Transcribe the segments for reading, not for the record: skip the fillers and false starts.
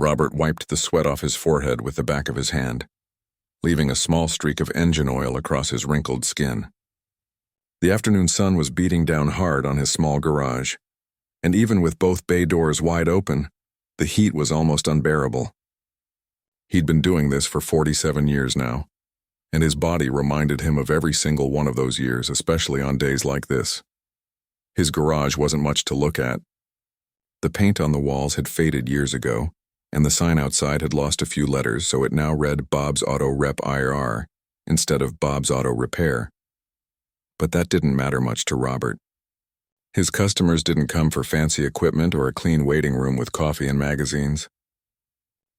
Robert wiped the sweat off his forehead with the back of his hand, leaving a small streak of engine oil across his wrinkled skin. The afternoon sun was beating down hard on his small garage, and even with both bay doors wide open, the heat was almost unbearable. He'd been doing this for 47 years now, and his body reminded him of every single one of those years, especially on days like this. His garage wasn't much to look at. The paint on the walls had faded years ago, and the sign outside had lost a few letters, so it now read Bob's Auto Rep IR instead of Bob's Auto Repair. But that didn't matter much to Robert. His customers didn't come for fancy equipment or a clean waiting room with coffee and magazines.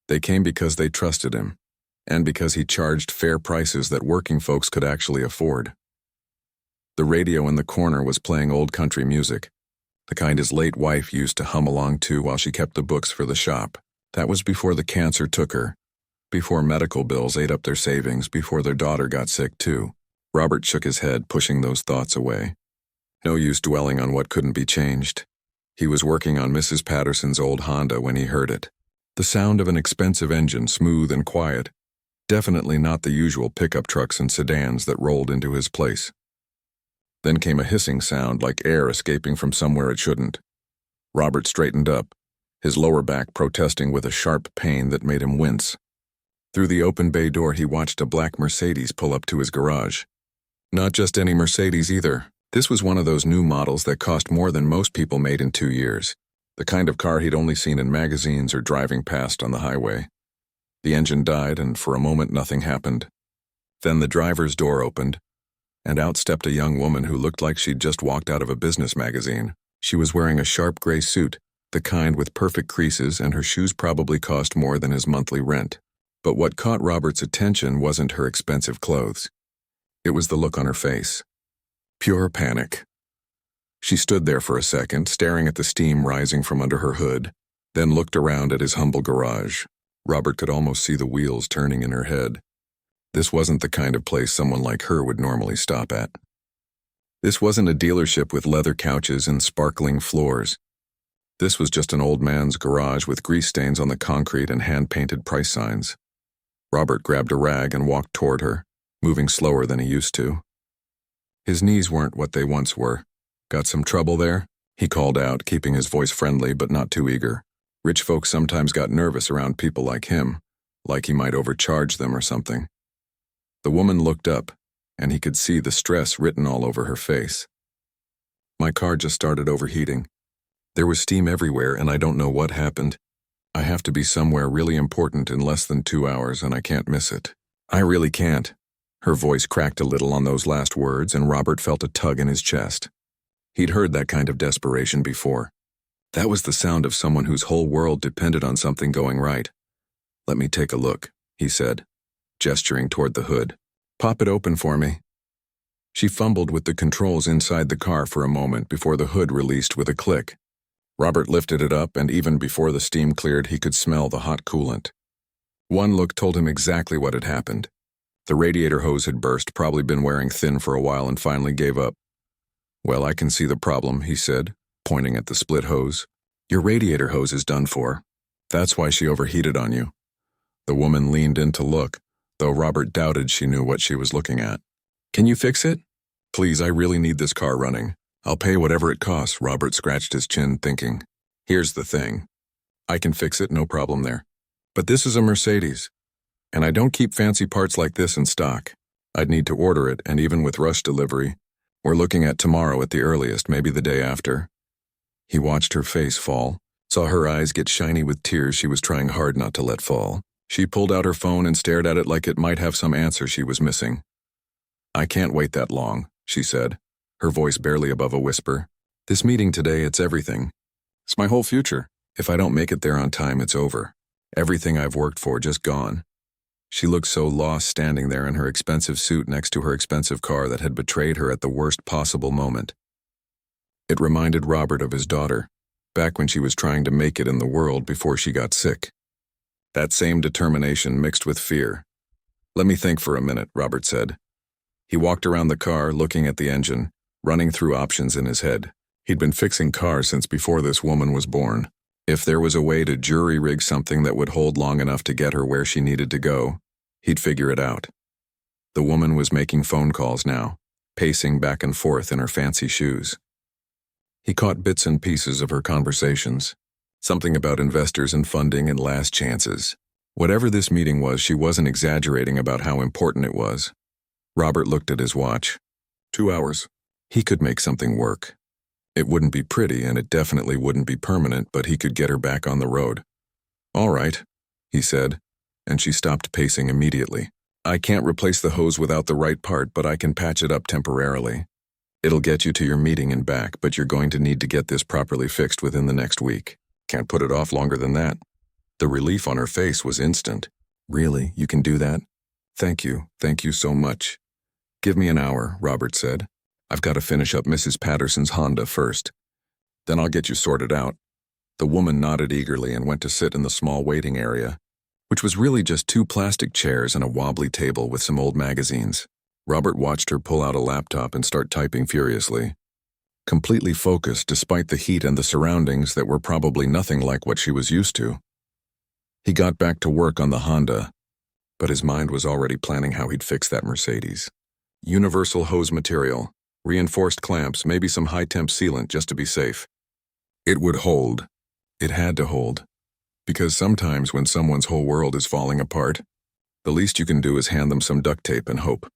They came because they trusted him, and because he charged fair prices that working folks could actually afford. The radio in the corner was playing old country music, the kind his late wife used to hum along to while she kept the books for the shop. That was before the cancer took her, before medical bills ate up their savings, before their daughter got sick too. Robert shook his head, pushing those thoughts away. No use dwelling on what couldn't be changed. He was working on Mrs. Patterson's old Honda when he heard it. The sound of an expensive engine, smooth and quiet. Definitely not the usual pickup trucks and sedans that rolled into his place. Then came a hissing sound like air escaping from somewhere it shouldn't. Robert straightened up, his lower back protesting with a sharp pain that made him wince. Through the open bay door he watched a black Mercedes pull up to his garage. Not just any Mercedes either. This was one of those new models that cost more than most people made in 2 years. The kind of car he'd only seen in magazines or driving past on the highway. The engine died, and for a moment nothing happened. Then the driver's door opened, and out stepped a young woman who looked like she'd just walked out of a business magazine. She was wearing a sharp gray suit, the kind with perfect creases, and her shoes probably cost more than his monthly rent. But what caught Robert's attention wasn't her expensive clothes. It was the look on her face. Pure panic. She stood there for a second, staring at the steam rising from under her hood, then looked around at his humble garage. Robert could almost see the wheels turning in her head. This wasn't the kind of place someone like her would normally stop at. This wasn't a dealership with leather couches and sparkling floors. This was just an old man's garage with grease stains on the concrete and hand-painted price signs. Robert grabbed a rag and walked toward her, moving slower than he used to. His knees weren't what they once were. "Got some trouble there?" he called out, keeping his voice friendly but not too eager. Rich folks sometimes got nervous around people like him, like he might overcharge them or something. The woman looked up, and he could see the stress written all over her face. "My car just started overheating. There was steam everywhere, and I don't know what happened. I have to be somewhere really important in less than 2 hours, and I can't miss it. I really can't." Her voice cracked a little on those last words, and Robert felt a tug in his chest. He'd heard that kind of desperation before. That was the sound of someone whose whole world depended on something going right. "Let me take a look," he said, gesturing toward the hood. "Pop it open for me." She fumbled with the controls inside the car for a moment before the hood released with a click. Robert lifted it up, and even before the steam cleared, he could smell the hot coolant. One look told him exactly what had happened. The radiator hose had burst, probably been wearing thin for a while, and finally gave up. "Well, I can see the problem," he said, pointing at the split hose. "Your radiator hose is done for. That's why she overheated on you." The woman leaned in to look, though Robert doubted she knew what she was looking at. "Can you fix it?" "Please, I really need this car running. I'll pay whatever it costs," Robert scratched his chin, thinking. "Here's the thing. I can fix it, no problem there. But this is a Mercedes, and I don't keep fancy parts like this in stock. I'd need to order it, and even with rush delivery, we're looking at tomorrow at the earliest, maybe the day after." He watched her face fall, saw her eyes get shiny with tears she was trying hard not to let fall. She pulled out her phone and stared at it like it might have some answer she was missing. "I can't wait that long," she said, her voice barely above a whisper. "This meeting today, it's everything. It's my whole future. If I don't make it there on time, it's over. Everything I've worked for just gone." She looked so lost standing there in her expensive suit next to her expensive car that had betrayed her at the worst possible moment. It reminded Robert of his daughter, back when she was trying to make it in the world before she got sick. That same determination mixed with fear. "Let me think for a minute," Robert said. He walked around the car, looking at the engine, running through options in his head. He'd been fixing cars since before this woman was born. If there was a way to jury-rig something that would hold long enough to get her where she needed to go, he'd figure it out. The woman was making phone calls now, pacing back and forth in her fancy shoes. He caught bits and pieces of her conversations, something about investors and funding and last chances. Whatever this meeting was, she wasn't exaggerating about how important it was. Robert looked at his watch. 2 hours. He could make something work. It wouldn't be pretty, and it definitely wouldn't be permanent, but he could get her back on the road. All right, he said, and she stopped pacing immediately. I can't replace the hose without the right part, but I can patch it up temporarily. It'll get you to your meeting and back, but you're going to need to get this properly fixed within the next week. Can't put it off longer than that. The relief on her face was instant. Really, you can do that? Thank you so much. Give me an hour, Robert said. I've got to finish up Mrs. Patterson's Honda first. Then I'll get you sorted out. The woman nodded eagerly and went to sit in the small waiting area, which was really just 2 plastic chairs and a wobbly table with some old magazines. Robert watched her pull out a laptop and start typing furiously, completely focused despite the heat and the surroundings that were probably nothing like what she was used to. He got back to work on the Honda, but his mind was already planning how he'd fix that Mercedes. Universal hose material, reinforced clamps, maybe some high-temp sealant just to be safe. It would hold. It had to hold. Because sometimes when someone's whole world is falling apart, the least you can do is hand them some duct tape and hope.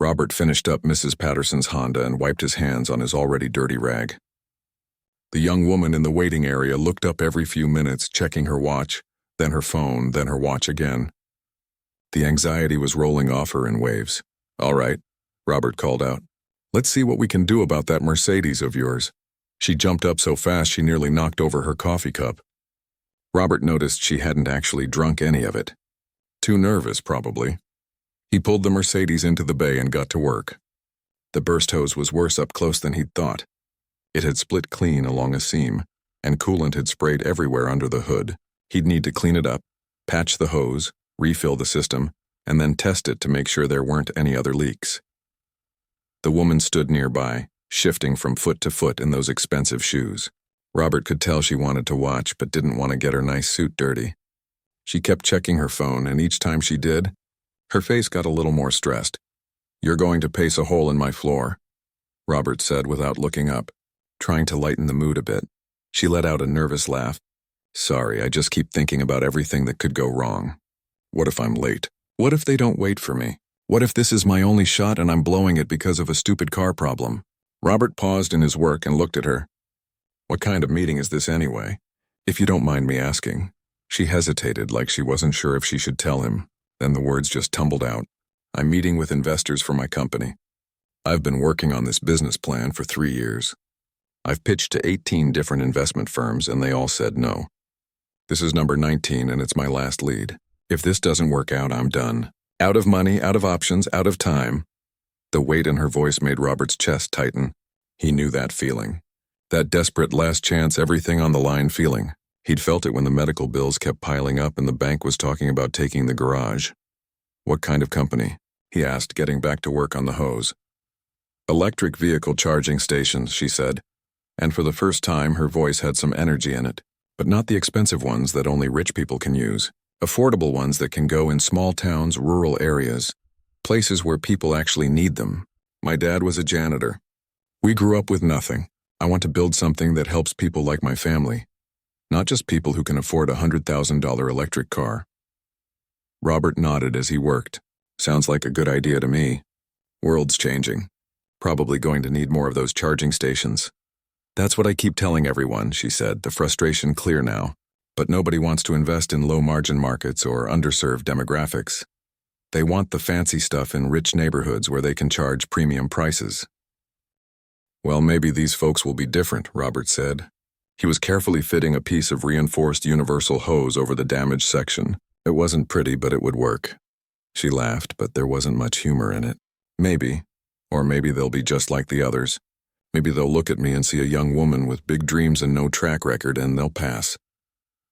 Robert finished up Mrs. Patterson's Honda and wiped his hands on his already dirty rag. The young woman in the waiting area looked up every few minutes, checking her watch, then her phone, then her watch again. The anxiety was rolling off her in waves. All right, Robert called out. Let's see what we can do about that Mercedes of yours. She jumped up so fast she nearly knocked over her coffee cup. Robert noticed she hadn't actually drunk any of it. Too nervous, probably. He pulled the Mercedes into the bay and got to work. The burst hose was worse up close than he'd thought. It had split clean along a seam, and coolant had sprayed everywhere under the hood. He'd need to clean it up, patch the hose, refill the system, and then test it to make sure there weren't any other leaks. The woman stood nearby, shifting from foot to foot in those expensive shoes. Robert could tell she wanted to watch, but didn't want to get her nice suit dirty. She kept checking her phone, and each time she did, her face got a little more stressed. You're going to pace a hole in my floor, Robert said without looking up, trying to lighten the mood a bit. She let out a nervous laugh. Sorry, I just keep thinking about everything that could go wrong. What if I'm late? What if they don't wait for me? What if this is my only shot and I'm blowing it because of a stupid car problem? Robert paused in his work and looked at her. What kind of meeting is this anyway? If you don't mind me asking. She hesitated like she wasn't sure if she should tell him. Then the words just tumbled out. I'm meeting with investors for my company. I've been working on this business plan for 3 years. I've pitched to 18 different investment firms and they all said no. This is number 19 and it's my last lead. If this doesn't work out, I'm done. Out of money, out of options, out of time. The weight in her voice made Robert's chest tighten. He knew that feeling. That desperate last chance, everything on the line feeling. He'd felt it when the medical bills kept piling up and the bank was talking about taking the garage. What kind of company? He asked, getting back to work on the hose. Electric vehicle charging stations, she said. And for the first time, her voice had some energy in it. But not the expensive ones that only rich people can use. Affordable ones that can go in small towns, rural areas. Places where people actually need them. My dad was a janitor. We grew up with nothing. I want to build something that helps people like my family. Not just people who can afford a $100,000 electric car. Robert nodded as he worked. Sounds like a good idea to me. World's changing. Probably going to need more of those charging stations. That's what I keep telling everyone, she said, the frustration clear now. But nobody wants to invest in low-margin markets or underserved demographics. They want the fancy stuff in rich neighborhoods where they can charge premium prices. Well, maybe these folks will be different, Robert said. He was carefully fitting a piece of reinforced universal hose over the damaged section. It wasn't pretty, but it would work. She laughed, but there wasn't much humor in it. Maybe. Or maybe they'll be just like the others. Maybe they'll look at me and see a young woman with big dreams and no track record, and they'll pass.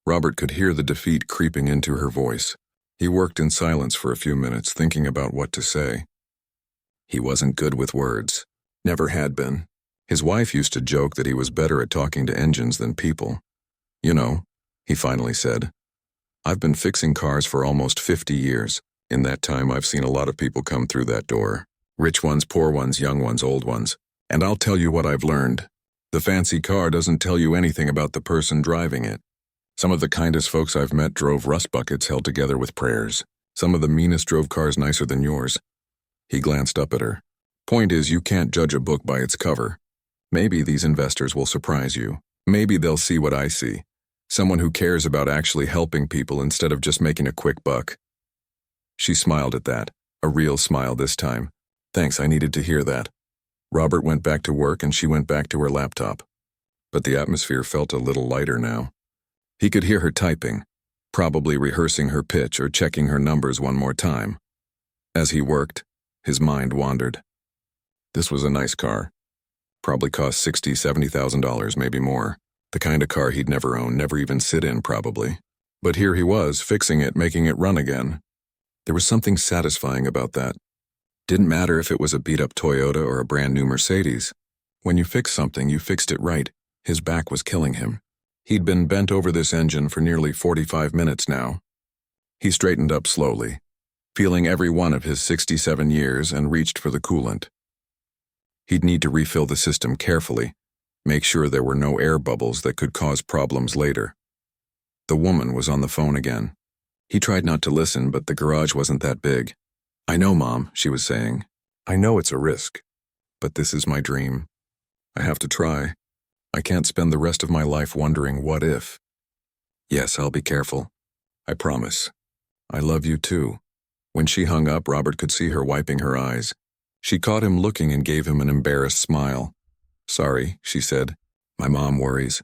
Robert could hear the defeat creeping into her voice. He worked in silence for a few minutes, thinking about what to say. He wasn't good with words. Never had been. His wife used to joke that he was better at talking to engines than people. You know, he finally said, I've been fixing cars for almost 50 years. In that time, I've seen a lot of people come through that door. Rich ones, poor ones, young ones, old ones. And I'll tell you what I've learned. The fancy car doesn't tell you anything about the person driving it. Some of the kindest folks I've met drove rust buckets held together with prayers. Some of the meanest drove cars nicer than yours. He glanced up at her. Point is, you can't judge a book by its cover. Maybe these investors will surprise you. Maybe they'll see what I see. Someone who cares about actually helping people instead of just making a quick buck. She smiled at that, a real smile this time. Thanks, I needed to hear that. Robert went back to work and she went back to her laptop. But the atmosphere felt a little lighter now. He could hear her typing, probably rehearsing her pitch or checking her numbers one more time. As he worked, his mind wandered. This was a nice car. Probably cost $60,000, $70,000, maybe more. The kind of car he'd never own, never even sit in, probably. But here he was, fixing it, making it run again. There was something satisfying about that. Didn't matter if it was a beat-up Toyota or a brand-new Mercedes. When you fix something, you fixed it right. His back was killing him. He'd been bent over this engine for nearly 45 minutes now. He straightened up slowly, feeling every one of his 67 years, and reached for the coolant. He'd need to refill the system carefully, make sure there were no air bubbles that could cause problems later. The woman was on the phone again. He tried not to listen, but the garage wasn't that big. I know, Mom, she was saying. I know it's a risk, but this is my dream. I have to try. I can't spend the rest of my life wondering what if. Yes, I'll be careful. I promise. I love you too. When she hung up, Robert could see her wiping her eyes. She caught him looking and gave him an embarrassed smile. Sorry, she said. My mom worries.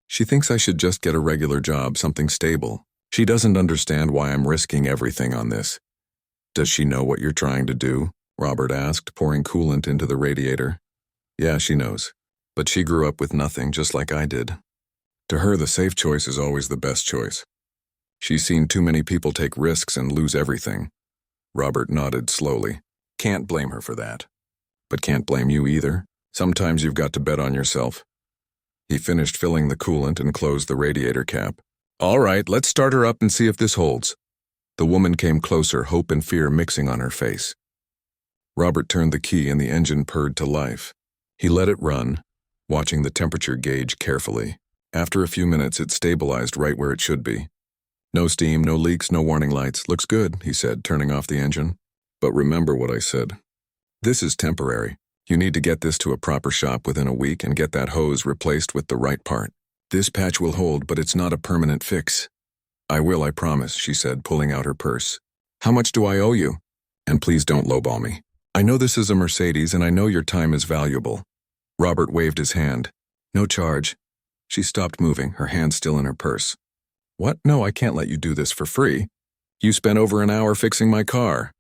She thinks I should just get a regular job, something stable. She doesn't understand why I'm risking everything on this. Does she know what you're trying to do? Robert asked, pouring coolant into the radiator. Yeah, she knows. But she grew up with nothing, just like I did. To her, the safe choice is always the best choice. She's seen too many people take risks and lose everything. Robert nodded slowly. Can't blame her for that. But can't blame you either. Sometimes you've got to bet on yourself. He finished filling the coolant and closed the radiator cap. All right, let's start her up and see if this holds. The woman came closer, hope and fear mixing on her face. Robert turned the key and the engine purred to life. He let it run, watching the temperature gauge carefully. After a few minutes, it stabilized right where it should be. No steam, no leaks, no warning lights. Looks good, he said, turning off the engine. But remember what I said. This is temporary. You need to get this to a proper shop within a week and get that hose replaced with the right part. This patch will hold, but it's not a permanent fix. I will, I promise, she said, pulling out her purse. How much do I owe you? And please don't lowball me. I know this is a Mercedes and I know your time is valuable. Robert waved his hand. No charge. She stopped moving, her hand still in her purse. What? No, I can't let you do this for free. You spent over an hour fixing my car.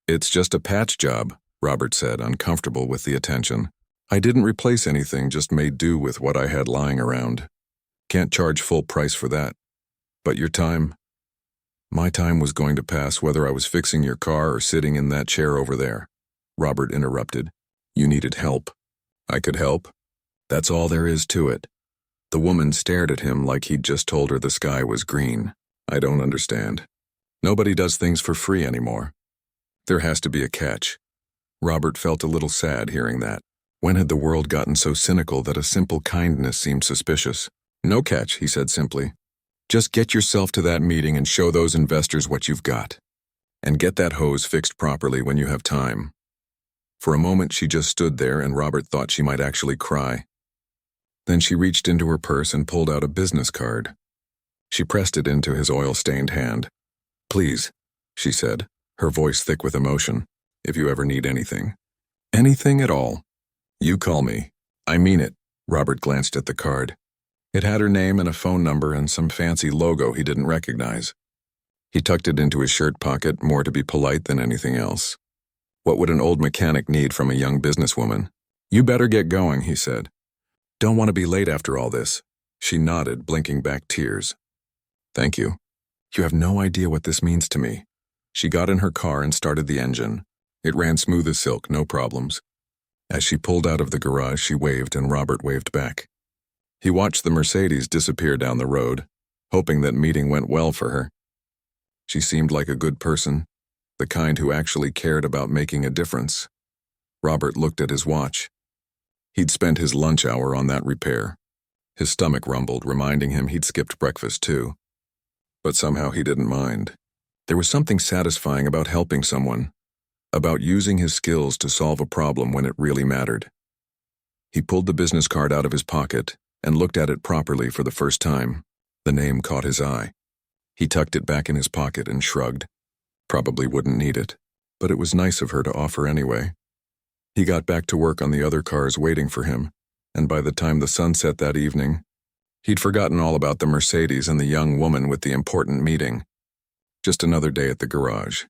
It's just a patch job, Robert said, uncomfortable with the attention. I didn't replace anything, just made do with what I had lying around. Can't charge full price for that. But your time? My time was going to pass whether I was fixing your car or sitting in that chair over there. Robert interrupted. You needed help. I could help? That's all there is to it. The woman stared at him like he'd just told her the sky was green. I don't understand. Nobody does things for free anymore. There has to be a catch. Robert felt a little sad hearing that. When had the world gotten so cynical that a simple kindness seemed suspicious? No catch, he said simply. Just get yourself to that meeting and show those investors what you've got. And get that hose fixed properly when you have time. For a moment she just stood there and Robert thought she might actually cry. Then she reached into her purse and pulled out a business card. She pressed it into his oil-stained hand. Please, she said, her voice thick with emotion, if you ever need anything. Anything at all. You call me. I mean it. Robert glanced at the card. It had her name and a phone number and some fancy logo he didn't recognize. He tucked it into his shirt pocket, more to be polite than anything else. What would an old mechanic need from a young businesswoman? You better get going, he said. Don't want to be late after all this. She nodded, blinking back tears. Thank you. You have no idea what this means to me. She got in her car and started the engine. It ran smooth as silk, no problems. As she pulled out of the garage, she waved and Robert waved back. He watched the Mercedes disappear down the road, hoping that meeting went well for her. She seemed like a good person, the kind who actually cared about making a difference. Robert looked at his watch. He'd spent his lunch hour on that repair. His stomach rumbled, reminding him he'd skipped breakfast too. But somehow he didn't mind. There was something satisfying about helping someone, about using his skills to solve a problem when it really mattered. He pulled the business card out of his pocket and looked at it properly for the first time. The name caught his eye. He tucked it back in his pocket and shrugged. Probably wouldn't need it, but it was nice of her to offer anyway. He got back to work on the other cars waiting for him, and by the time the sun set that evening, he'd forgotten all about the Mercedes and the young woman with the important meeting. Just another day at the garage.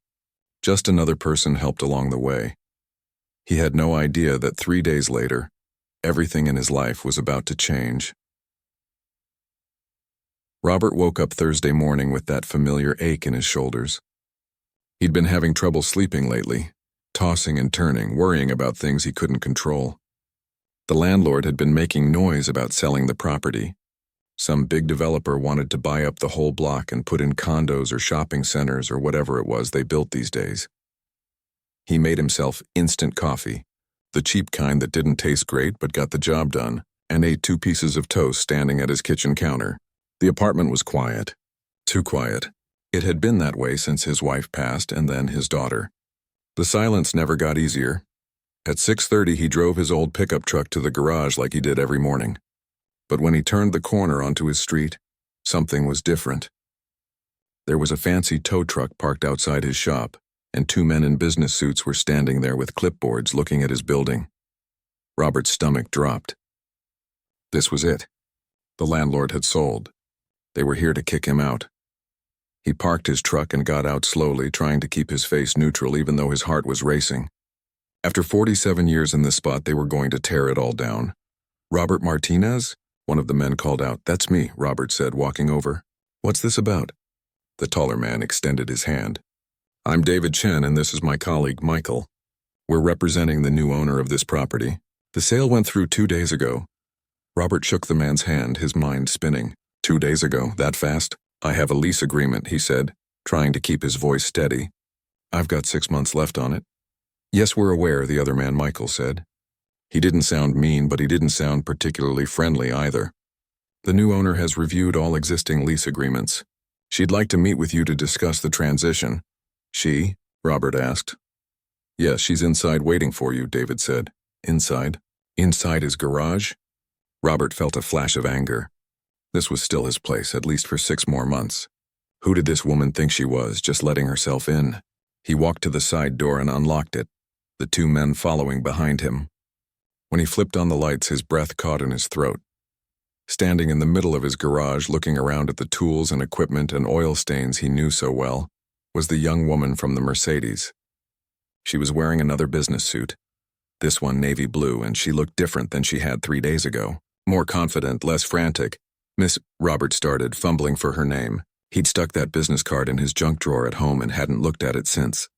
Just another person helped along the way. He had no idea that 3 days later, everything in his life was about to change. Robert woke up Thursday morning with that familiar ache in his shoulders. He'd been having trouble sleeping lately, tossing and turning, worrying about things he couldn't control. The landlord had been making noise about selling the property. Some big developer wanted to buy up the whole block and put in condos or shopping centers or whatever it was they built these days. He made himself instant coffee, the cheap kind that didn't taste great but got the job done, and ate 2 pieces of toast standing at his kitchen counter. The apartment was quiet. Too quiet. It had been that way since his wife passed and then his daughter. The silence never got easier. At 6:30 he drove his old pickup truck to the garage like he did every morning. But when he turned the corner onto his street, something was different. There was a fancy tow truck parked outside his shop, and 2 men in business suits were standing there with clipboards looking at his building. Robert's stomach dropped. This was it. The landlord had sold. They were here to kick him out. He parked his truck and got out slowly, trying to keep his face neutral even though his heart was racing. After 47 years in this spot, they were going to tear it all down. "Robert Martinez?" One of the men called out. "That's me," Robert said, walking over. "What's this about?" The taller man extended his hand. "I'm David Chen, and this is my colleague, Michael. We're representing the new owner of this property. The sale went through 2 days ago." Robert shook the man's hand, his mind spinning. 2 days ago? That fast? "I have a lease agreement," he said, trying to keep his voice steady. "I've got 6 months left on it." "Yes, we're aware," the other man, Michael, said. He didn't sound mean, but he didn't sound particularly friendly either. "The new owner has reviewed all existing lease agreements. She'd like to meet with you to discuss the transition." "She?" Robert asked. "Yes, she's inside waiting for you," David said. "Inside? Inside his garage?" Robert felt a flash of anger. This was still his place, at least for 6 more months. Who did this woman think she was, just letting herself in? He walked to the side door and unlocked it, the 2 men following behind him. When he flipped on the lights, his breath caught in his throat. Standing in the middle of his garage, looking around at the tools and equipment and oil stains he knew so well, was the young woman from the Mercedes. She was wearing another business suit, this one navy blue, and she looked different than she had 3 days ago. More confident, less frantic. "Miss," Robert started, fumbling for her name. He'd stuck that business card in his junk drawer at home and hadn't looked at it since.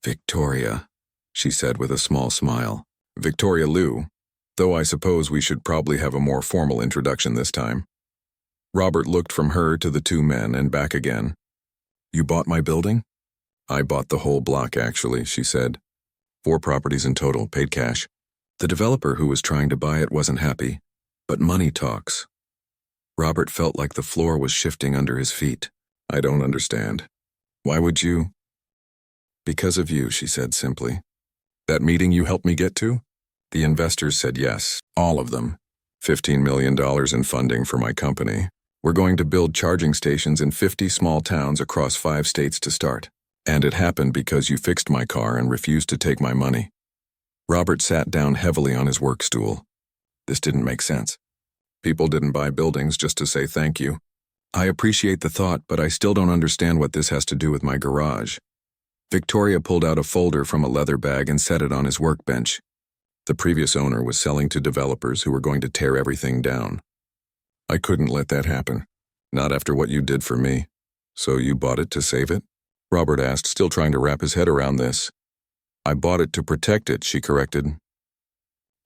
"Victoria," she said with a small smile. "Victoria Liu, though I suppose we should probably have a more formal introduction this time." Robert looked from her to the 2 men and back again. "You bought my building?" "I bought the whole block, actually," she said. 4 properties in total, paid cash. The developer who was trying to buy it wasn't happy, but money talks. Robert felt like the floor was shifting under his feet. "I don't understand. Why would you?" "Because of you," she said simply. "That meeting you helped me get to?" The investors said yes, all of them. $15 million in funding for my company. We're going to build charging stations in 50 small towns across 5 states to start. And it happened because you fixed my car and refused to take my money. Robert sat down heavily on his work stool. This didn't make sense. People didn't buy buildings just to say thank you. "I appreciate the thought, but I still don't understand what this has to do with my garage." Victoria pulled out a folder from a leather bag and set it on his workbench. The previous owner was selling to developers who were going to tear everything down. "I couldn't let that happen. Not after what you did for me. So you bought it to save it?" Robert asked, still trying to wrap his head around this. "I bought it to protect it," she corrected.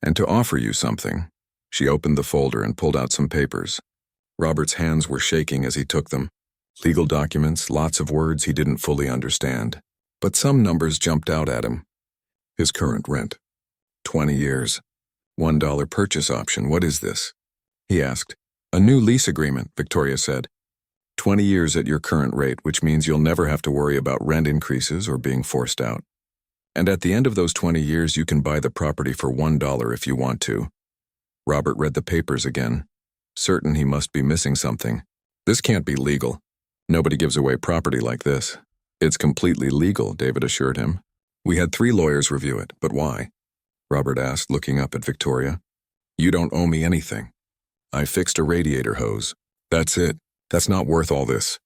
"And to offer you something. She opened the folder and pulled out some papers. Robert's hands were shaking as he took them. Legal documents, lots of words he didn't fully understand. But some numbers jumped out at him. His current rent. 20 years. $1 purchase option. What is this? He asked. A new lease agreement, Victoria said. 20 years at your current rate, which means you'll never have to worry about rent increases or being forced out. And at the end of those 20 years, you can buy the property for $1 if you want to. Robert read the papers again, certain he must be missing something. This can't be legal. Nobody gives away property like this. It's completely legal, David assured him. We had 3 lawyers review it, but why? Robert asked, looking up at Victoria. You don't owe me anything. I fixed a radiator hose. That's it. That's not worth all this.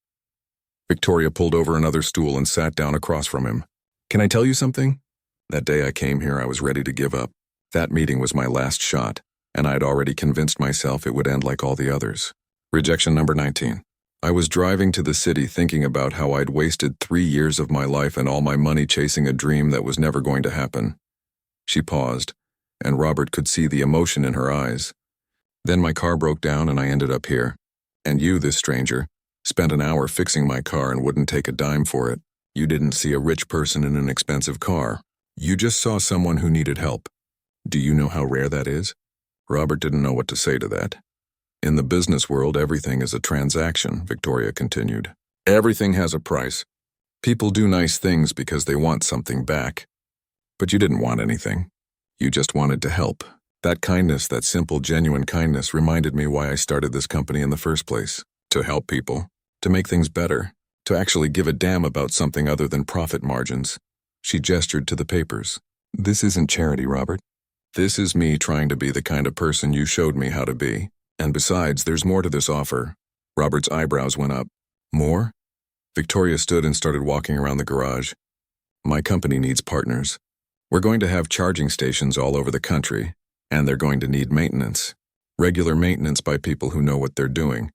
Victoria pulled over another stool and sat down across from him. Can I tell you something? That day I came here, I was ready to give up. That meeting was my last shot, and I'd already convinced myself it would end like all the others. Rejection number 19. I was driving to the city thinking about how I'd wasted 3 years of my life and all my money chasing a dream that was never going to happen. She paused, and Robert could see the emotion in her eyes. Then my car broke down and I ended up here. And you, this stranger, spent an hour fixing my car and wouldn't take a dime for it. You didn't see a rich person in an expensive car. You just saw someone who needed help. Do you know how rare that is? Robert didn't know what to say to that. In the business world, everything is a transaction, Victoria continued. Everything has a price. People do nice things because they want something back. But you didn't want anything. You just wanted to help. That kindness, that simple, genuine kindness reminded me why I started this company in the first place. To help people. To make things better. To actually give a damn about something other than profit margins. She gestured to the papers. This isn't charity, Robert. This is me trying to be the kind of person you showed me how to be. And besides, there's more to this offer. Robert's eyebrows went up. More? Victoria stood and started walking around the garage. My company needs partners. We're going to have charging stations all over the country, and they're going to need maintenance. Regular maintenance by people who know what they're doing.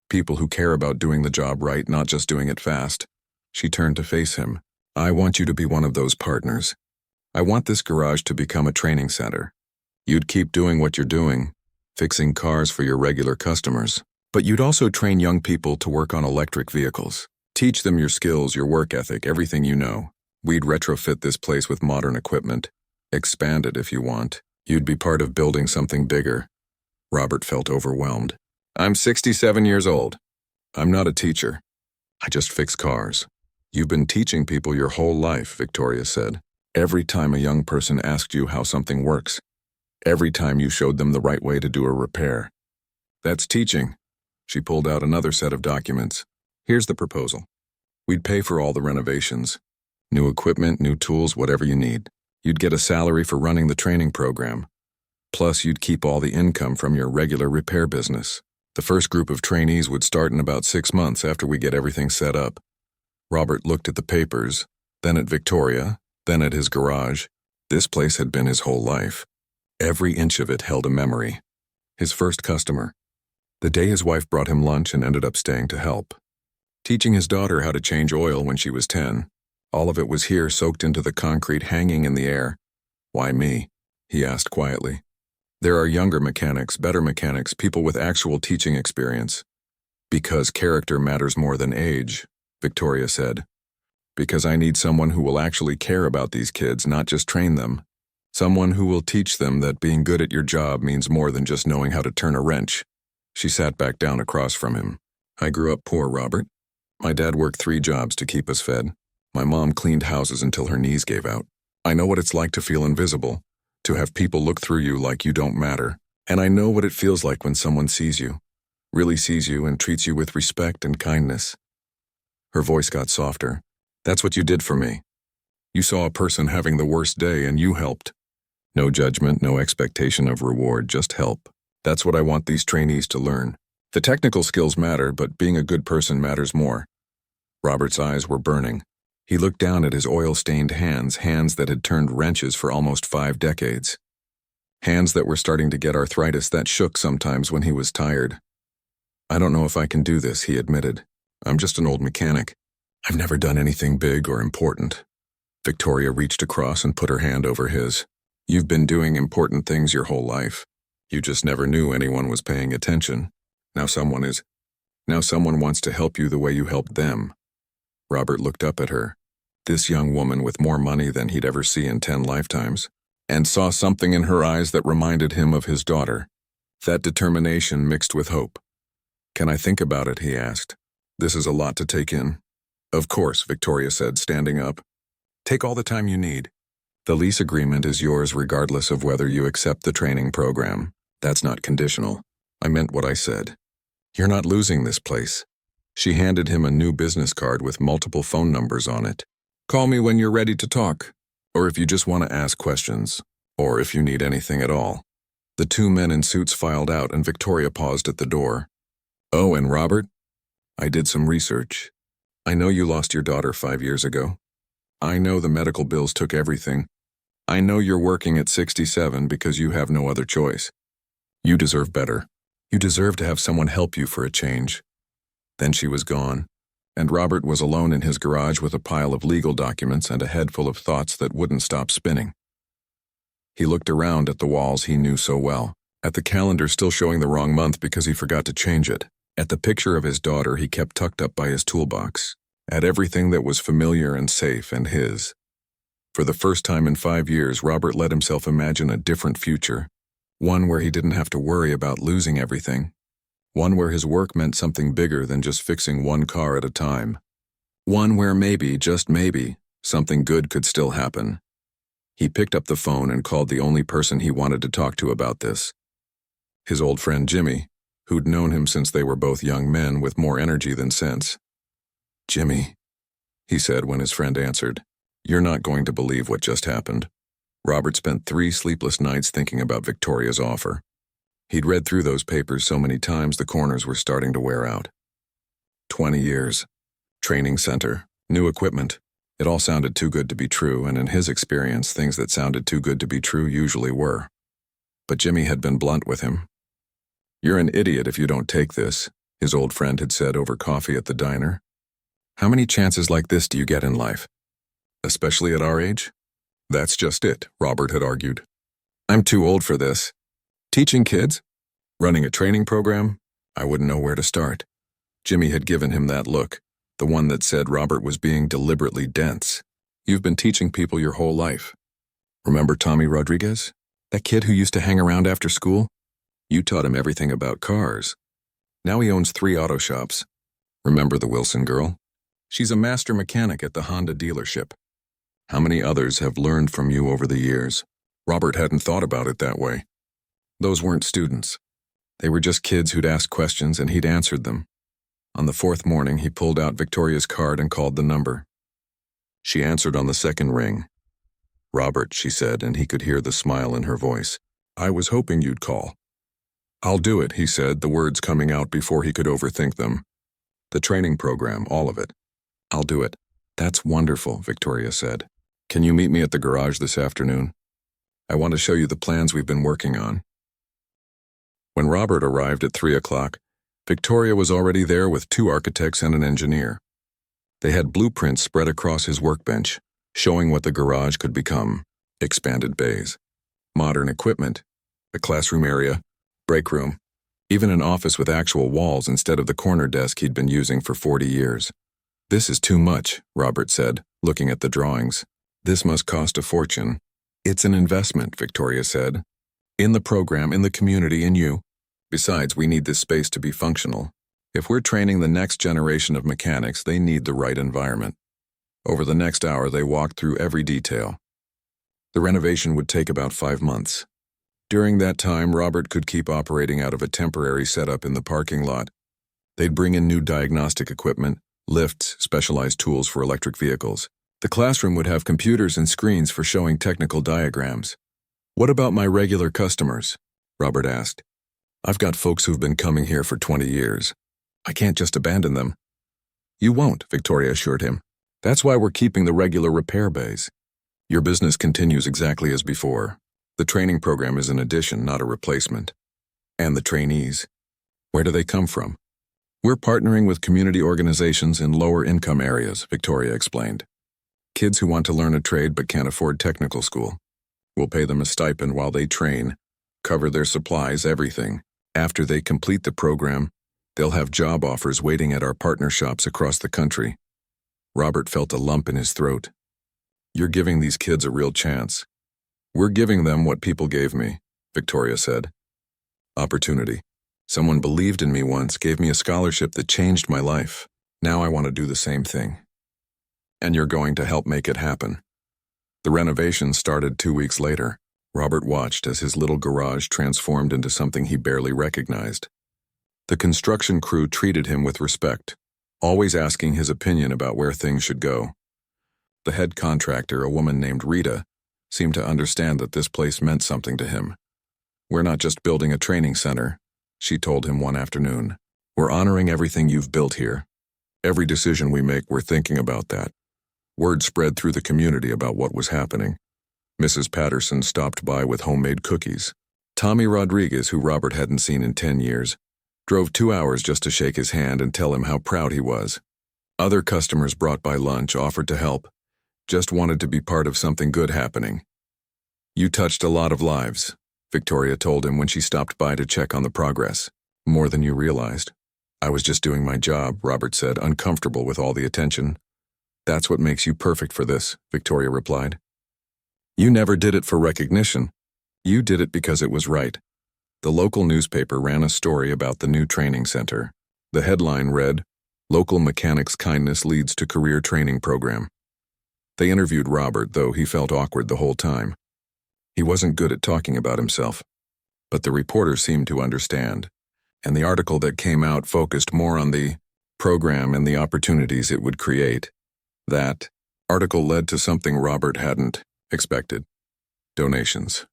People who care about doing the job right, not just doing it fast. She turned to face him. I want you to be one of those partners. I want this garage to become a training center. You'd keep doing what you're doing, fixing cars for your regular customers. But you'd also train young people to work on electric vehicles. Teach them your skills, your work ethic, everything you know. We'd retrofit this place with modern equipment. Expand it if you want. You'd be part of building something bigger. Robert felt overwhelmed. I'm 67 years old. I'm not a teacher. I just fix cars. You've been teaching people your whole life, Victoria said. Every time a young person asked you how something works. Every time you showed them the right way to do a repair. That's teaching. She pulled out another set of documents. Here's the proposal. We'd pay for all the renovations. New equipment, new tools, whatever you need. You'd get a salary for running the training program. Plus, you'd keep all the income from your regular repair business. The first group of trainees would start in about 6 months after we get everything set up. Robert looked at the papers, then at Victoria, then at his garage. This place had been his whole life. Every inch of it held a memory. His first customer. The day his wife brought him lunch and ended up staying to help. Teaching his daughter how to change oil when she was 10. All of it was here soaked into the concrete hanging in the air. Why me? He asked quietly. There are younger mechanics, better mechanics, people with actual teaching experience. Because character matters more than age, Victoria said. Because I need someone who will actually care about these kids, not just train them. Someone who will teach them that being good at your job means more than just knowing how to turn a wrench. She sat back down across from him. I grew up poor, Robert. My dad worked 3 jobs to keep us fed. My mom cleaned houses until her knees gave out. I know what it's like to feel invisible, to have people look through you like you don't matter. And I know what it feels like when someone sees you, really sees you and treats you with respect and kindness. Her voice got softer. That's what you did for me. You saw a person having the worst day and you helped. No judgment, no expectation of reward, just help. That's what I want these trainees to learn. The technical skills matter, but being a good person matters more. Robert's eyes were burning. He looked down at his oil-stained hands, hands that had turned wrenches for almost 5 decades. Hands that were starting to get arthritis that shook sometimes when he was tired. I don't know if I can do this, he admitted. I'm just an old mechanic. I've never done anything big or important. Victoria reached across and put her hand over his. You've been doing important things your whole life. You just never knew anyone was paying attention. Now someone is. Now someone wants to help you the way you helped them. Robert looked up at her, this young woman with more money than he'd ever see in 10 lifetimes, and saw something in her eyes that reminded him of his daughter. That determination mixed with hope. "Can I think about it?" he asked. "This is a lot to take in." "Of course," Victoria said, standing up. "Take all the time you need. The lease agreement is yours regardless of whether you accept the training program. That's not conditional. I meant what I said. You're not losing this place." She handed him a new business card with multiple phone numbers on it. "Call me when you're ready to talk, or if you just want to ask questions, or if you need anything at all." The two men in suits filed out and Victoria paused at the door. "Oh, and Robert? I did some research. I know you lost your daughter 5 years ago. I know the medical bills took everything. I know you're working at 67 because you have no other choice. You deserve better. You deserve to have someone help you for a change." Then she was gone, and Robert was alone in his garage with a pile of legal documents and a head full of thoughts that wouldn't stop spinning. He looked around at the walls he knew so well, at the calendar still showing the wrong month because he forgot to change it, at the picture of his daughter he kept tucked up by his toolbox, at everything that was familiar and safe and his. For the first time in 5 years, Robert let himself imagine a different future, one where he didn't have to worry about losing everything, one where his work meant something bigger than just fixing one car at a time, one where maybe, just maybe, something good could still happen. He picked up the phone and called the only person he wanted to talk to about this. His old friend Jimmy, who'd known him since they were both young men with more energy than sense. "Jimmy," he said when his friend answered, "you're not going to believe what just happened." Robert spent 3 sleepless nights thinking about Victoria's offer. He'd read through those papers so many times the corners were starting to wear out. 20 years. Training center. New equipment. It all sounded too good to be true, and in his experience, things that sounded too good to be true usually were. But Jimmy had been blunt with him. "You're an idiot if you don't take this," his old friend had said over coffee at the diner. "How many chances like this do you get in life? Especially at our age?" "That's just it," Robert had argued. "I'm too old for this. Teaching kids? Running a training program? I wouldn't know where to start." Jimmy had given him that look, the one that said Robert was being deliberately dense. "You've been teaching people your whole life. Remember Tommy Rodriguez? That kid who used to hang around after school? You taught him everything about cars. Now he owns 3 auto shops. Remember the Wilson girl? She's a master mechanic at the Honda dealership. How many others have learned from you over the years?" Robert hadn't thought about it that way. Those weren't students. They were just kids who'd asked questions and he'd answered them. On the 4th morning, he pulled out Victoria's card and called the number. She answered on the 2nd ring. "Robert," she said, and he could hear the smile in her voice. "I was hoping you'd call." "I'll do it," he said, the words coming out before he could overthink them. "The training program, all of it. I'll do it." "That's wonderful," Victoria said. "Can you meet me at the garage this afternoon? I want to show you the plans we've been working on." When Robert arrived at 3 o'clock, Victoria was already there with 2 architects and an engineer. They had blueprints spread across his workbench, showing what the garage could become: expanded bays, modern equipment, a classroom area, break room, even an office with actual walls instead of the corner desk he'd been using for 40 years. "This is too much," Robert said, looking at the drawings. "This must cost a fortune." "It's an investment," Victoria said. "In the program, in the community, in you. Besides, we need this space to be functional. If we're training the next generation of mechanics, they need the right environment." Over the next hour, they walked through every detail. The renovation would take about 5 months. During that time, Robert could keep operating out of a temporary setup in the parking lot. They'd bring in new diagnostic equipment, lifts, specialized tools for electric vehicles. The classroom would have computers and screens for showing technical diagrams. "What about my regular customers?" Robert asked. "I've got folks who've been coming here for 20 years. I can't just abandon them." "You won't," Victoria assured him. "That's why we're keeping the regular repair bays. Your business continues exactly as before. The training program is an addition, not a replacement." "And the trainees? Where do they come from?" "We're partnering with community organizations in lower income areas," Victoria explained. "Kids who want to learn a trade but can't afford technical school. We'll pay them a stipend while they train, cover their supplies, everything. After they complete the program, they'll have job offers waiting at our partner shops across the country. Robert felt a lump in his throat. You're giving these kids a real chance. We're giving them what people gave me, Victoria said. Opportunity. Someone believed in me once, gave me a scholarship that changed my life. Now I want to do the same thing. And you're going to help make it happen. The renovation started 2 weeks later. Robert watched as his little garage transformed into something he barely recognized. The construction crew treated him with respect, always asking his opinion about where things should go. The head contractor, a woman named Rita, seemed to understand that this place meant something to him. We're not just building a training center, she told him one afternoon. We're honoring everything you've built here. Every decision we make, we're thinking about that. Word spread through the community about what was happening. Mrs. Patterson stopped by with homemade cookies. Tommy Rodriguez, who Robert hadn't seen in 10 years, drove 2 hours just to shake his hand and tell him how proud he was. Other customers brought by lunch, offered to help, just wanted to be part of something good happening. You touched a lot of lives, Victoria told him when she stopped by to check on the progress. More than you realized. I was just doing my job, Robert said, uncomfortable with all the attention. That's what makes you perfect for this, Victoria replied. You never did it for recognition. You did it because it was right. The local newspaper ran a story about the new training center. The headline read, Local Mechanics' Kindness Leads to Career Training Program. They interviewed Robert, though he felt awkward the whole time. He wasn't good at talking about himself. But the reporter seemed to understand, and the article that came out focused more on the program and the opportunities it would create. That article led to something Robert hadn't expected. Donations.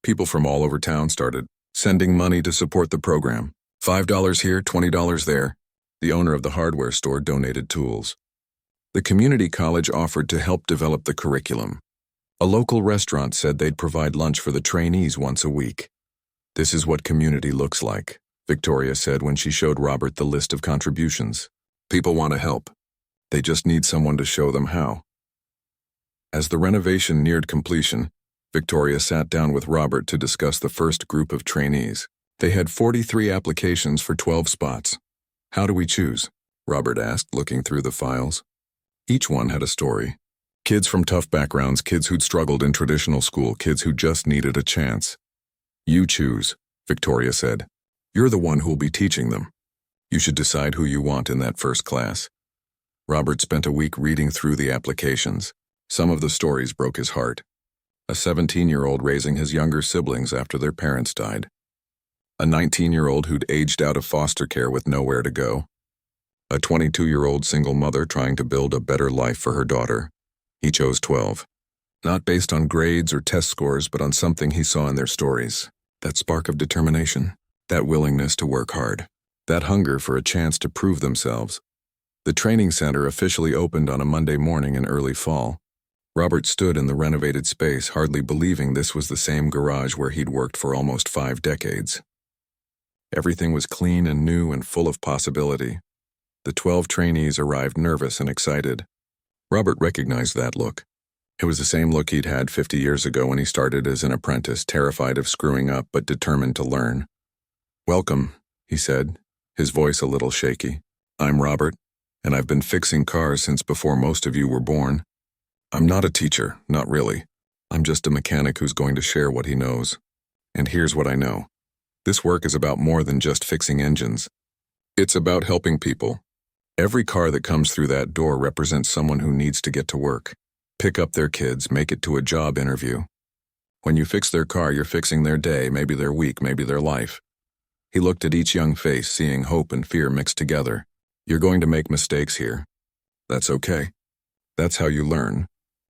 People from all over town started sending money to support the program. $5 here, $20 there. The owner of the hardware store donated tools. The community college offered to help develop the curriculum. A local restaurant said they'd provide lunch for the trainees once a week. This is what community looks like, Victoria said when she showed Robert the list of contributions. People want to help. They just need someone to show them how. As the renovation neared completion, Victoria sat down with Robert to discuss the first group of trainees. They had 43 applications for 12 spots. How do we choose? Robert asked, looking through the files. Each one had a story. Kids from tough backgrounds, kids who'd struggled in traditional school, kids who just needed a chance. You choose, Victoria said. You're the one who'll be teaching them. You should decide who you want in that first class. Robert spent a week reading through the applications. Some of the stories broke his heart. A 17-year-old raising his younger siblings after their parents died. A 19-year-old who'd aged out of foster care with nowhere to go. A 22-year-old single mother trying to build a better life for her daughter. He chose 12. Not based on grades or test scores, but on something he saw in their stories. That spark of determination. That willingness to work hard. That hunger for a chance to prove themselves. The training center officially opened on a Monday morning in early fall. Robert stood in the renovated space, hardly believing this was the same garage where he'd worked for almost 5 decades. Everything was clean and new and full of possibility. The 12 trainees arrived nervous and excited. Robert recognized that look. It was the same look he'd had 50 years ago when he started as an apprentice, terrified of screwing up but determined to learn. Welcome, he said, his voice a little shaky. I'm Robert, and I've been fixing cars since before most of you were born. I'm not a teacher, not really. I'm just a mechanic who's going to share what he knows. And here's what I know. This work is about more than just fixing engines. It's about helping people. Every car that comes through that door represents someone who needs to get to work, pick up their kids, make it to a job interview. When you fix their car, you're fixing their day, maybe their week, maybe their life. He looked at each young face, seeing hope and fear mixed together. You're going to make mistakes here. That's okay. That's how you learn.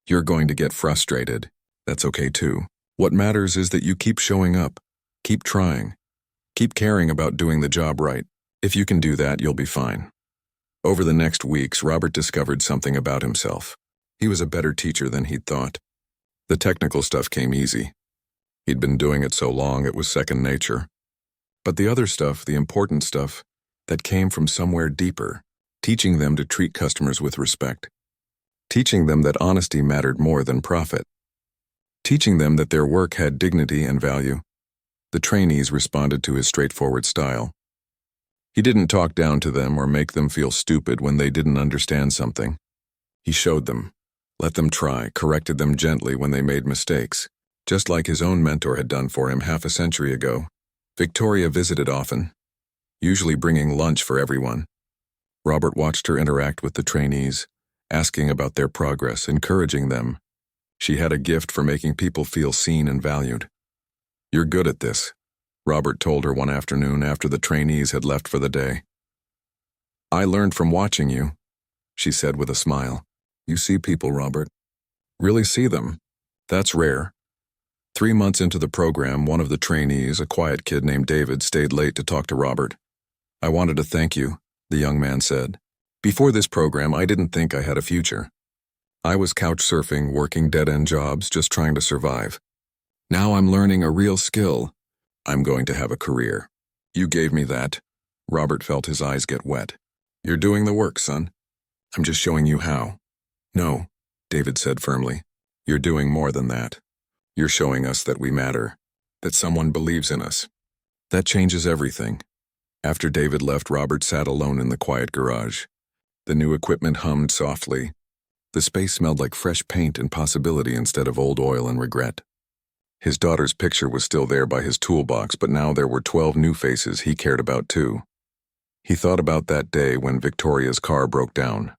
You're going to get frustrated. That's okay too. What matters is that you keep showing up. Keep trying. Keep caring about doing the job right. If you can do that, you'll be fine. Over the next weeks, Robert discovered something about himself. He was a better teacher than he'd thought. The technical stuff came easy. He'd been doing it so long it was second nature. But the other stuff, the important stuff, that came from somewhere deeper, teaching them to treat customers with respect. Teaching them that honesty mattered more than profit. Teaching them that their work had dignity and value. The trainees responded to his straightforward style. He didn't talk down to them or make them feel stupid when they didn't understand something. He showed them, let them try, corrected them gently when they made mistakes, just like his own mentor had done for him half a century ago. Victoria visited often, usually bringing lunch for everyone. Robert watched her interact with the trainees, asking about their progress, encouraging them. She had a gift for making people feel seen and valued. "You're good at this," Robert told her one afternoon after the trainees had left for the day. "I learned from watching you," she said with a smile. "You see people, Robert. Really see them. That's rare." 3 months into the program, one of the trainees, a quiet kid named David, stayed late to talk to Robert. "I wanted to thank you," the young man said. "Before this program, I didn't think I had a future. I was couch surfing, working dead-end jobs, just trying to survive. Now I'm learning a real skill. I'm going to have a career. You gave me that." Robert felt his eyes get wet. "You're doing the work, son. I'm just showing you how." "No," David said firmly. "You're doing more than that. You're showing us that we matter, that someone believes in us. That changes everything." After David left, Robert sat alone in the quiet garage. The new equipment hummed softly. The space smelled like fresh paint and possibility instead of old oil and regret. His daughter's picture was still there by his toolbox, but now there were 12 new faces he cared about too. He thought about that day when Victoria's car broke down.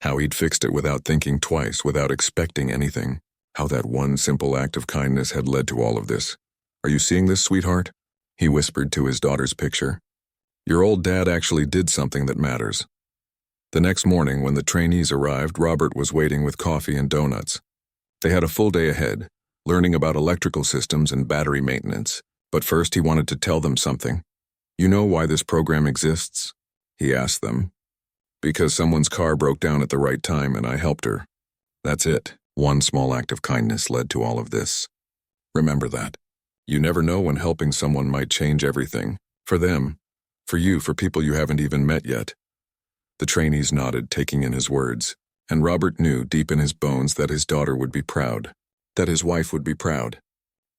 How he'd fixed it without thinking twice, without expecting anything. How that one simple act of kindness had led to all of this. "Are you seeing this, sweetheart?" he whispered to his daughter's picture. "Your old dad actually did something that matters." The next morning, when the trainees arrived, Robert was waiting with coffee and donuts. They had a full day ahead, learning about electrical systems and battery maintenance. But first he wanted to tell them something. "You know why this program exists?" he asked them. "Because someone's car broke down at the right time and I helped her. That's it. One small act of kindness led to all of this. Remember that. You never know when helping someone might change everything. For them, for you, for people you haven't even met yet." The trainees nodded, taking in his words, and Robert knew deep in his bones that his daughter would be proud, that his wife would be proud,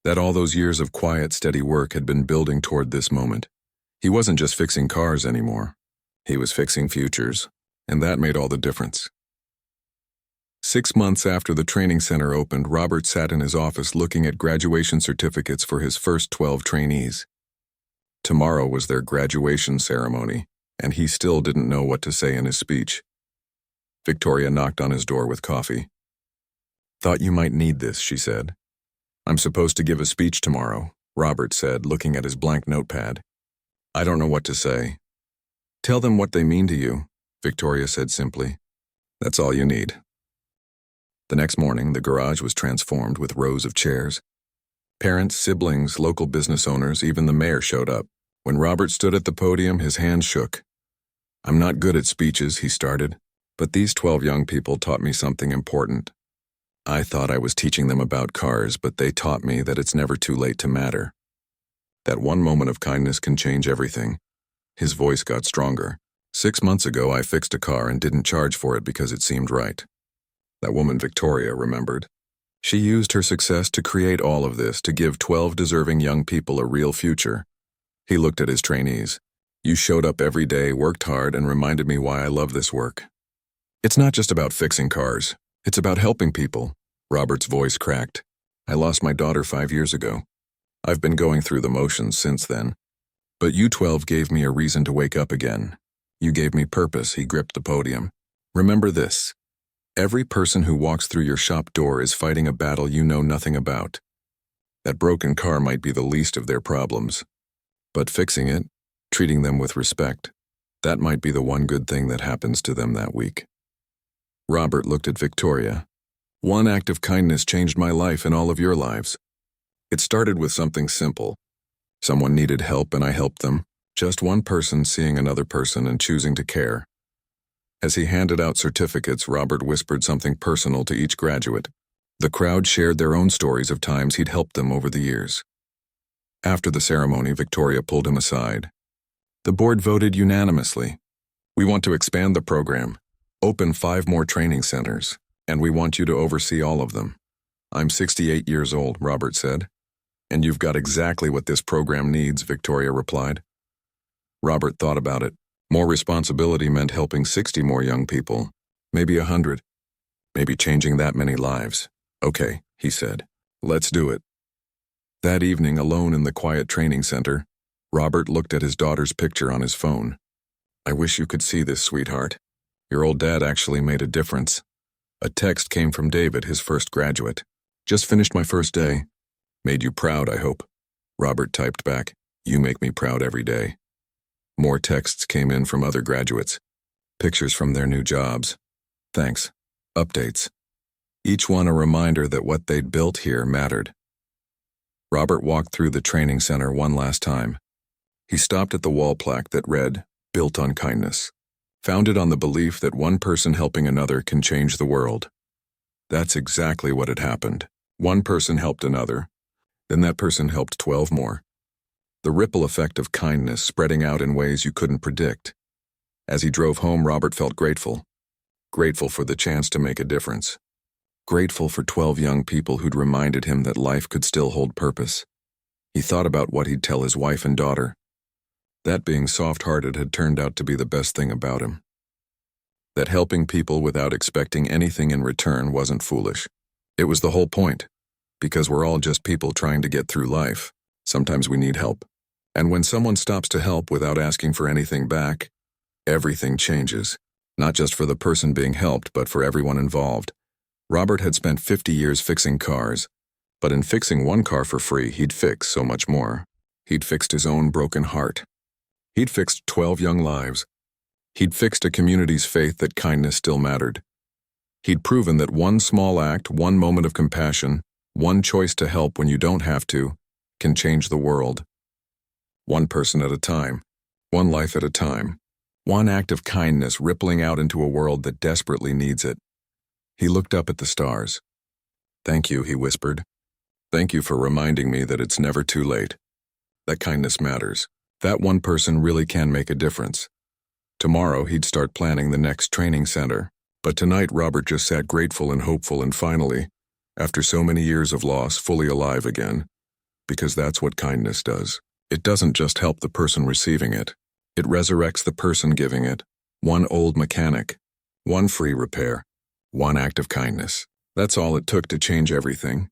that all those years of quiet, steady work had been building toward this moment. He wasn't just fixing cars anymore. He was fixing futures, and that made all the difference. 6 months after the training center opened, Robert sat in his office looking at graduation certificates for his first 12 trainees. Tomorrow was their graduation ceremony, and he still didn't know what to say in his speech. Victoria knocked on his door with coffee. "Thought you might need this," she said. "I'm supposed to give a speech tomorrow," Robert said, looking at his blank notepad. "I don't know what to say." "Tell them what they mean to you," Victoria said simply. "That's all you need." The next morning, the garage was transformed with rows of chairs. Parents, siblings, local business owners, even the mayor showed up. When Robert stood at the podium, his hands shook. "I'm not good at speeches," he started, "but these 12 young people taught me something important. I thought I was teaching them about cars, but they taught me that it's never too late to matter. That one moment of kindness can change everything." His voice got stronger. 6 months ago, I fixed a car and didn't charge for it because it seemed right. That woman Victoria remembered. She used her success to create all of this, to give 12 deserving young people a real future. He looked at his trainees. "You showed up every day, worked hard, and reminded me why I love this work. It's not just about fixing cars. It's about helping people." Robert's voice cracked. "I lost my daughter 5 years ago. I've been going through the motions since then. But you 12 gave me a reason to wake up again. You gave me purpose." He gripped the podium. "Remember this. Every person who walks through your shop door is fighting a battle you know nothing about. That broken car might be the least of their problems. But fixing it, treating them with respect, that might be the one good thing that happens to them that week." Robert looked at Victoria. "One act of kindness changed my life and all of your lives. It started with something simple. Someone needed help and I helped them. Just one person seeing another person and choosing to care." As he handed out certificates, Robert whispered something personal to each graduate. The crowd shared their own stories of times he'd helped them over the years. After the ceremony, Victoria pulled him aside. "The board voted unanimously. We want to expand the program, open 5 more training centers, and we want you to oversee all of them." "I'm 68 years old," Robert said. And you've got exactly what this program needs, Victoria replied. Robert thought about it. More responsibility meant helping 60 more young people, maybe 100, maybe changing that many lives. Okay, he said. Let's do it. That evening, alone in the quiet training center, Robert looked at his daughter's picture on his phone. I wish you could see this, sweetheart. Your old dad actually made a difference. A text came from David, his first graduate. Just finished my first day. Made you proud, I hope. Robert typed back, you make me proud every day. More texts came in from other graduates. Pictures from their new jobs. Thanks. Updates. Each one a reminder that what they'd built here mattered. Robert walked through the training center one last time. He stopped at the wall plaque that read, Built on Kindness, founded on the belief that one person helping another can change the world. That's exactly what had happened. One person helped another, then that person helped 12 more. The ripple effect of kindness spreading out in ways you couldn't predict. As he drove home, Robert felt grateful. Grateful for the chance to make a difference. Grateful for 12 young people who'd reminded him that life could still hold purpose. He thought about what he'd tell his wife and daughter. That being soft-hearted had turned out to be the best thing about him. That helping people without expecting anything in return wasn't foolish. It was the whole point. Because we're all just people trying to get through life. Sometimes we need help. And when someone stops to help without asking for anything back, everything changes. Not just for the person being helped, but for everyone involved. Robert had spent 50 years fixing cars, but in fixing one car for free, he'd fix so much more. He'd fixed his own broken heart. He'd fixed 12 young lives. He'd fixed a community's faith that kindness still mattered. He'd proven that one small act, one moment of compassion, one choice to help when you don't have to, can change the world. One person at a time, one life at a time, one act of kindness rippling out into a world that desperately needs it. He looked up at the stars. Thank you, he whispered. Thank you for reminding me that it's never too late. That kindness matters. That one person really can make a difference. Tomorrow he'd start planning the next training center, but tonight Robert just sat grateful and hopeful and finally, after so many years of loss, fully alive again. Because that's what kindness does. It doesn't just help the person receiving it. It resurrects the person giving it. One old mechanic. One free repair. One act of kindness. That's all it took to change everything.